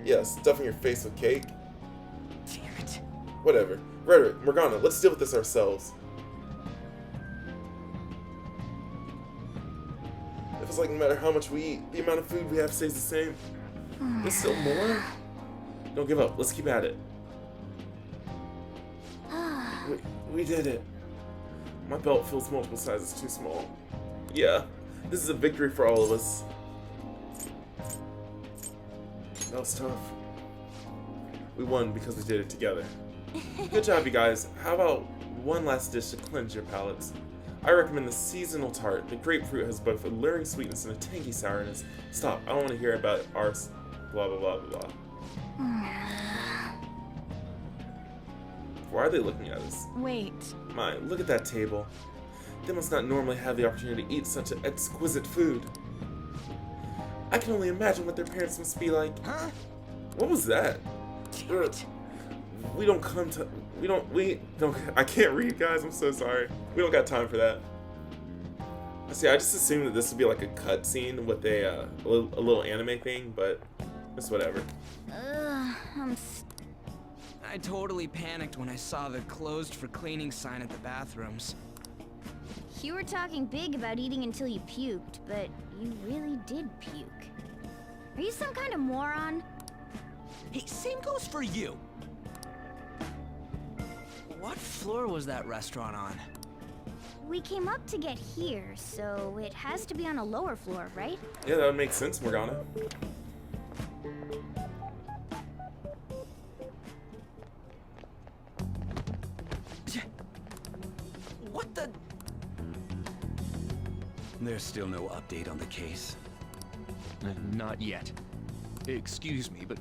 Yeah, stuffing your face with cake? Damn it. Whatever. Rhetoric, Morgana, let's deal with this ourselves. It feels like no matter how much we eat, the amount of food we have stays the same. There's still more? Don't give up. Let's keep at it. We did it. My belt feels multiple sizes too small. Yeah, this is a victory for all of us. That was tough. We won because we did it together. Good job, you guys. How about one last dish to cleanse your palates? I recommend the seasonal tart. The grapefruit has both alluring sweetness and a tangy sourness. Stop. I don't want to hear about ours. Blah, blah, blah, blah, blah. Why are they looking at us? Wait. My, look at that table. They must not normally have the opportunity to eat such exquisite food. I can only imagine what their parents must be like. Huh? What was that? We don't, I can't read, guys, I'm so sorry. We don't got time for that. See, I just assumed that this would be like a cutscene with a little anime thing, but it's whatever. I I totally panicked when I saw the closed for cleaning sign at the bathrooms. You were talking big about eating until you puked, but you really did puke. Are you some kind of moron? Hey, same goes for you. What floor was that restaurant on? We came up to get here, so it has to be on a lower floor, right? Yeah, that would make sense, Morgana. What the? There's still no update on the case. Not yet. Excuse me, but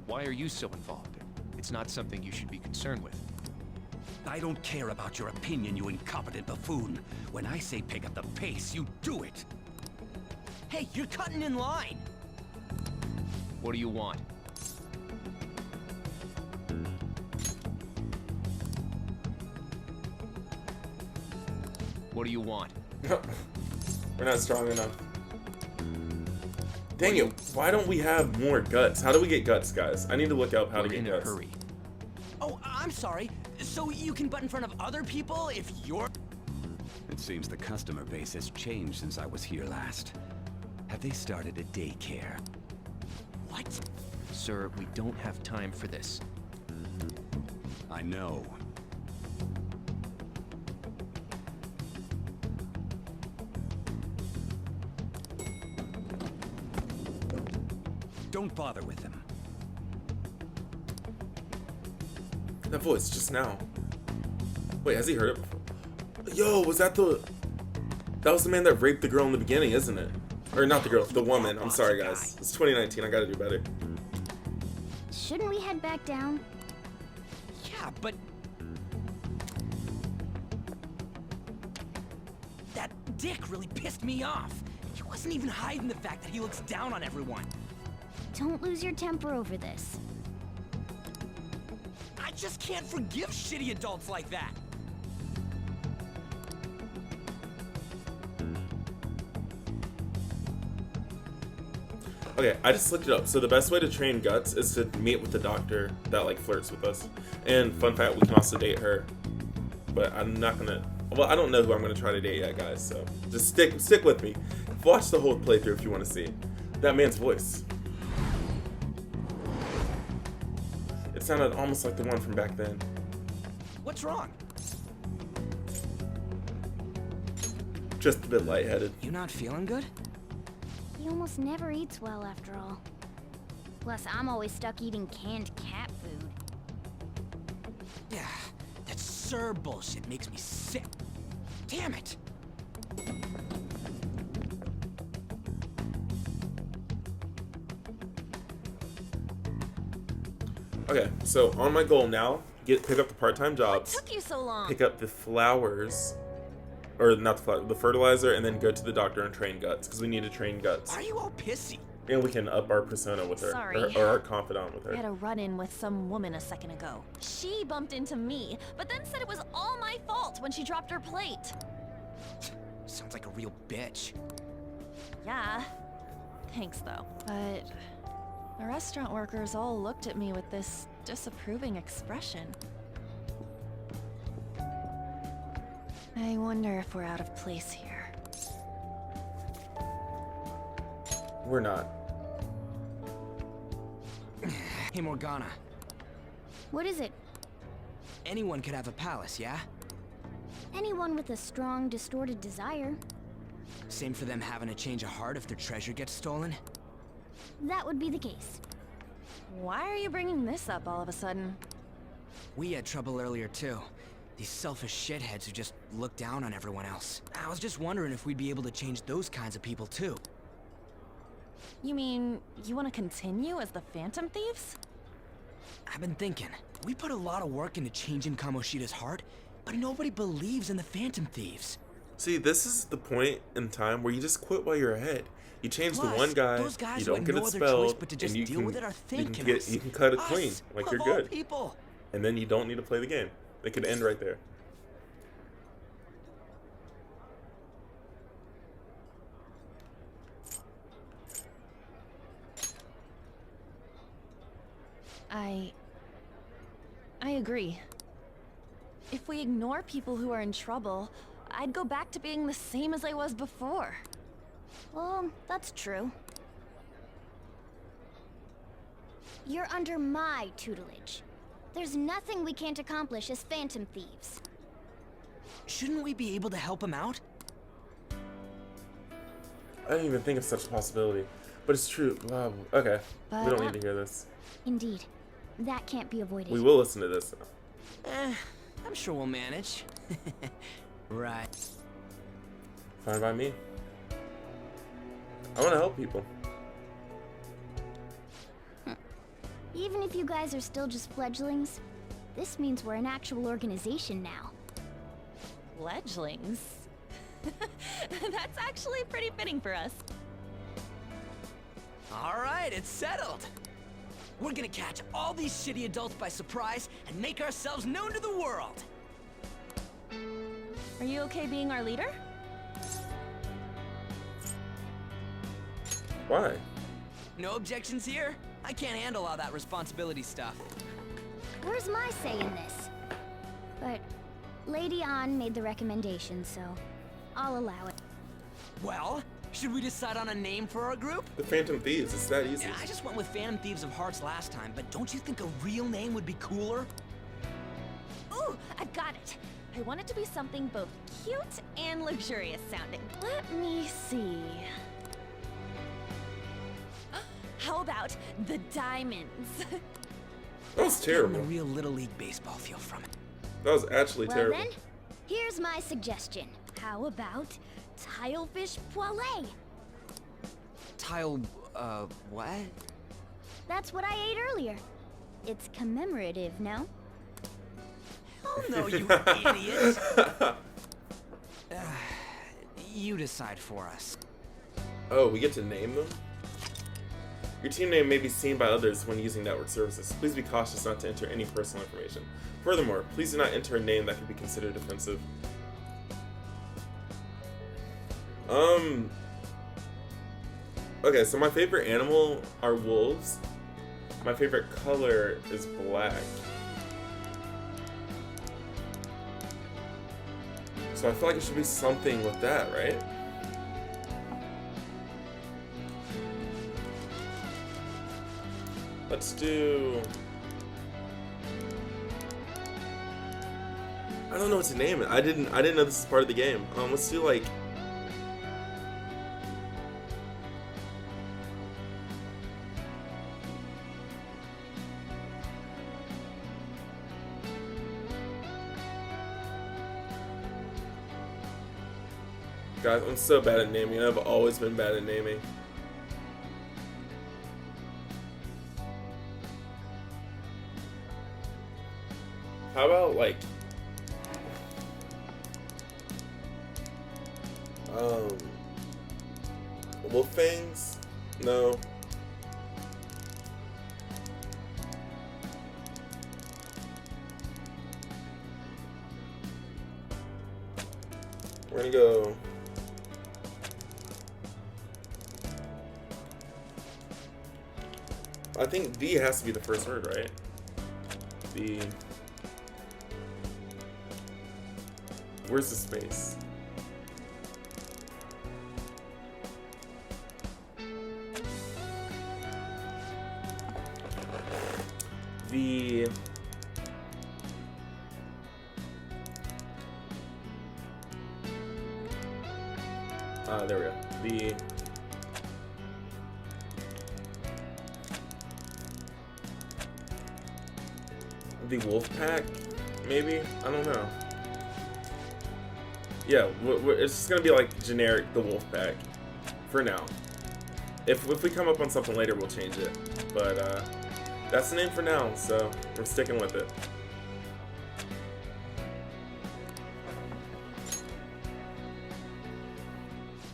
why are you so involved? It's not something you should be concerned with. I don't care about your opinion, you incompetent buffoon. When I say pick up the pace, you do it. Hey, you're cutting in line. What do you want? What do you want? We're not strong enough. Dang it, why don't we have more guts? How do we get guts, guys? I need to look up how to get guts. We're in a hurry. Oh, I'm sorry. So you can butt in front of other people if you're... It seems the customer base has changed since I was here last. Have they started a daycare? What? Sir, we don't have time for this. I know. Don't bother with them. That voice just now. Wait, has he heard it before? Yo, was that the... That was the man that raped the girl in the beginning, isn't it? Or not the girl, the woman. I'm sorry, guys. It's 2019. I gotta do better. Shouldn't we head back down? Yeah, but... That dick really pissed me off. He wasn't even hiding the fact that he looks down on everyone. Don't lose your temper over this. I just can't forgive shitty adults like that. Okay, I just looked it up. So the best way to train Guts is to meet with the doctor that like flirts with us. And fun fact, we can also date her. But I'm not gonna... Well, I don't know who I'm gonna try to date yet, guys. So just stick with me. Watch the whole playthrough if you want to see that man's voice. It sounded almost like the one from back then. What's wrong? Just a bit lightheaded. You not feeling good? He almost never eats well after all. Plus, I'm always stuck eating canned cat food. Yeah, that Sir bullshit makes me sick. Damn it! Okay, so on my goal now, pick up the part-time jobs. What took you so long? Pick up the flowers, or not the flower, the fertilizer, and then go to the doctor and train Guts because we need to train Guts. Why are you all pissy? And we can up our persona with her, Sorry. or our confidant with I had her. a run-in with some woman a second ago. She bumped into me, but then said it was all my fault when she dropped her plate. Sounds like a real bitch. Yeah. Thanks, though. But the restaurant workers all looked at me with this disapproving expression. I wonder if we're out of place here. We're not. Hey, Morgana. What is it? Anyone could have a palace, yeah? Anyone with a strong, distorted desire. Same for them having a change of heart if their treasure gets stolen? That would be the case. Why are you bringing this up all of a sudden? We had trouble earlier, too. These selfish shitheads who just look down on everyone else. I was just wondering if we'd be able to change those kinds of people, too. You mean, you want to continue as the Phantom Thieves? I've been thinking. We put a lot of work into changing Kamoshida's heart, but nobody believes in the Phantom Thieves. See, this is the point in time where you just quit while you're ahead. You change Plus, the one guy, those guys you who don't had get no it other spelled, choice but to just and you deal can, with it are thanking us. you can cut it Us, clean, like you're of all good. people. And then you don't need to play the game. It could end right there. I agree. If we ignore people who are in trouble, I'd go back to being the same as I was before. Well, that's true. You're under my tutelage. There's nothing we can't accomplish as Phantom Thieves. Shouldn't we be able to help him out? I didn't even think of such a possibility. But it's true. Wow. Okay. We don't need to hear this. Indeed. That can't be avoided. We will listen to this. I'm sure we'll manage. Right. Fine by me. I want to help people. Even if you guys are still just fledglings, this means we're an actual organization now. Fledglings? That's actually pretty fitting for us. All right, it's settled. We're gonna catch all these shitty adults by surprise and make ourselves known to the world. Are you okay being our leader? Why? No objections here. I can't handle all that responsibility stuff. Where's my say in this? But Lady An made the recommendation, so I'll allow it. Well, should we decide on a name for our group? The Phantom Thieves. It's that easy. Yeah, I just went with Phantom Thieves of Hearts last time, but don't you think a real name would be cooler? Ooh, I've got it. I want it to be something both cute and luxurious sounding. Let me see. How about the Diamonds? That was terrible. Getting the real Little League baseball feel from it. That was actually terrible. Well then, here's my suggestion. How about Tilefish Poêlée? What? That's what I ate earlier. It's commemorative, no? Oh no, you idiot! You decide for us. Oh, we get to name them? Your team name may be seen by others when using network services. Please be cautious not to enter any personal information. Furthermore, please do not enter a name that could be considered offensive. Okay, so my favorite animal are wolves. My favorite color is black. So I feel like it should be something with that, right? Let's do... I don't know what to name it. I didn't know this is part of the game. Let's do like... Guys, I'm so bad at naming. I've always been bad at naming. How about like wolf fangs? No. We're gonna go I think V has to be the first word, right? V. Where's the space? The there we go. The wolf pack, maybe? I don't know. Yeah, it's just gonna be like generic the wolf pack for now. If we come up on something later, we'll change it. But that's the name for now, so we're sticking with it.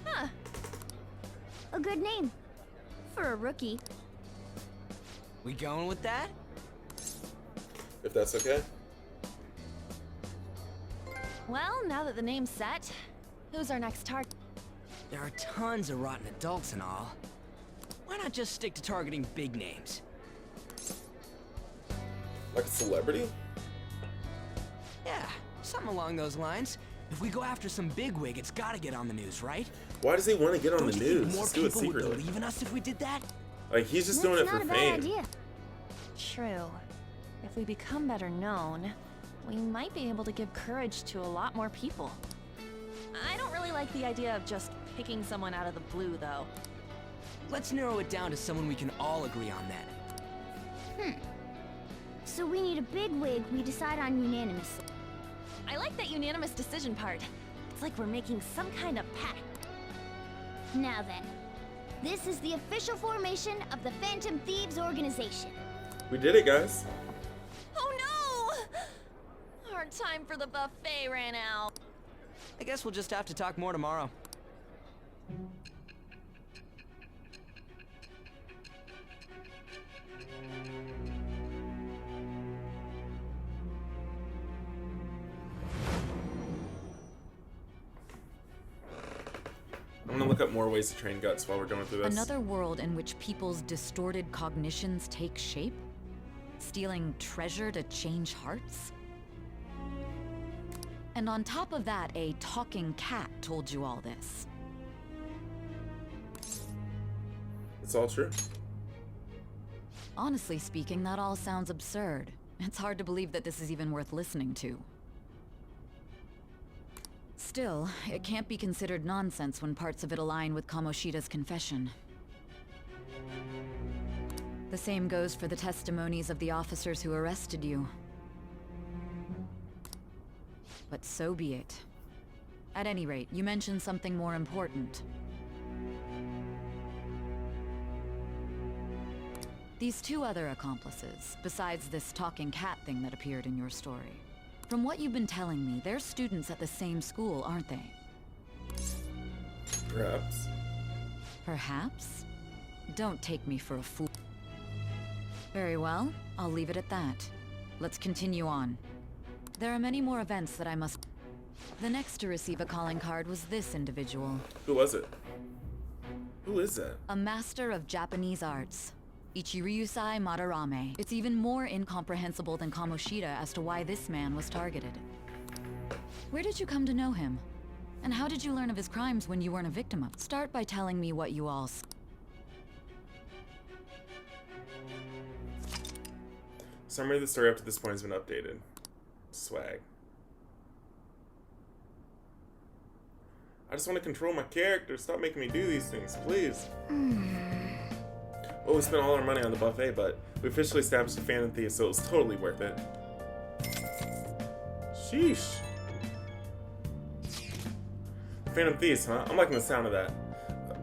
Huh. A good name. For a rookie. We going with that? If that's okay. Well, now that the name's set, who's our next target? There are tons of rotten adults and all. Why not just stick to targeting big names? Like a celebrity? Something along those lines. If we go after some bigwig, it's gotta get on the news, right? Why does he want to get on the Don't you think news? more Just do it people would secretly. believe in us if we did that? Like, he's just doing it for That's not a fame. bad idea. True. If we become better known, we might be able to give courage to a lot more people. I don't really like the idea of just picking someone out of the blue, though. Let's narrow it down to someone we can all agree on then. So we need a bigwig we decide on unanimously. I like that unanimous decision part. It's like we're making some kind of pact. Now then, this is the official formation of the Phantom Thieves organization. We did it, guys. Oh no! Our time for the buffet ran out. I guess we'll just have to talk more tomorrow. I'm gonna look up more ways to train guts while we're going through this. Another world in which people's distorted cognitions take shape? Stealing treasure to change hearts? And on top of that, a talking cat told you all this. It's all true. Honestly speaking, that all sounds absurd. It's hard to believe that this is even worth listening to. Still, it can't be considered nonsense when parts of it align with Kamoshida's confession. The same goes for the testimonies of the officers who arrested you. But so be it. At any rate, you mentioned something more important. These two other accomplices, besides this talking cat thing that appeared in your story. From what you've been telling me, they're students at the same school, aren't they? Perhaps. Perhaps? Don't take me for a fool. Very well, I'll leave it at that. Let's continue on. There are many more events that I must... The next to receive a calling card was this individual. Who was it? Who is that? A master of Japanese arts. Ichiryusai Madarame. It's even more incomprehensible than Kamoshida as to why this man was targeted. Where did you come to know him? And how did you learn of his crimes when you weren't a victim of? Start by telling me what you all... Summary of the story up to this point has been updated. Swag. I just want to control my character. Stop making me do these things, please. Well, we spent all our money on the buffet, but we officially established the Phantom Thieves, so it was totally worth it. Sheesh. Phantom Thieves, huh? I'm liking the sound of that.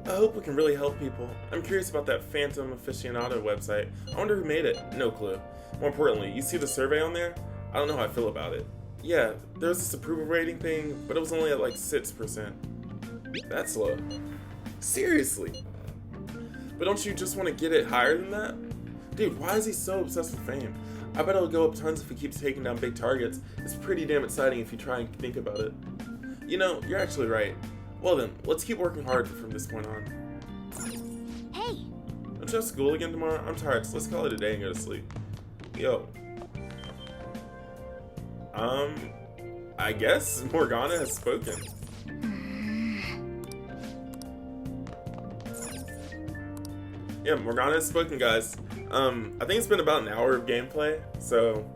I hope we can really help people. I'm curious about that Phantom Aficionado website. I wonder who made it. No clue. More importantly, you see the survey on there? I don't know how I feel about it. Yeah, there was this approval rating thing, but it was only at like 6%. That's low. Seriously. But don't you just want to get it higher than that? Dude, why is he so obsessed with fame? I bet it'll go up tons if he keeps taking down big targets. It's pretty damn exciting if you try and think about it. You know, you're actually right. Well then, let's keep working hard from this point on. Hey! Don't you have school again tomorrow? I'm tired, so let's call it a day and go to sleep. Yo. I guess Morgana has spoken. Yeah, Morgana has spoken, guys. I think it's been about an hour of gameplay, so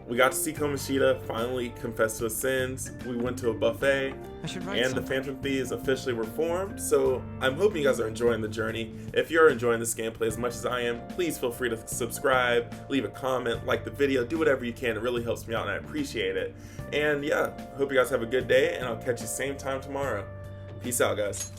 we got to see Kamoshida finally confess to his sins. We went to a buffet, and the Phantom Thieves officially were formed. So I'm hoping you guys are enjoying the journey. If you're enjoying this gameplay as much as I am, please feel free to subscribe, leave a comment, like the video, do whatever you can. It really helps me out, and I appreciate it. And yeah, hope you guys have a good day, and I'll catch you same time tomorrow. Peace out, guys.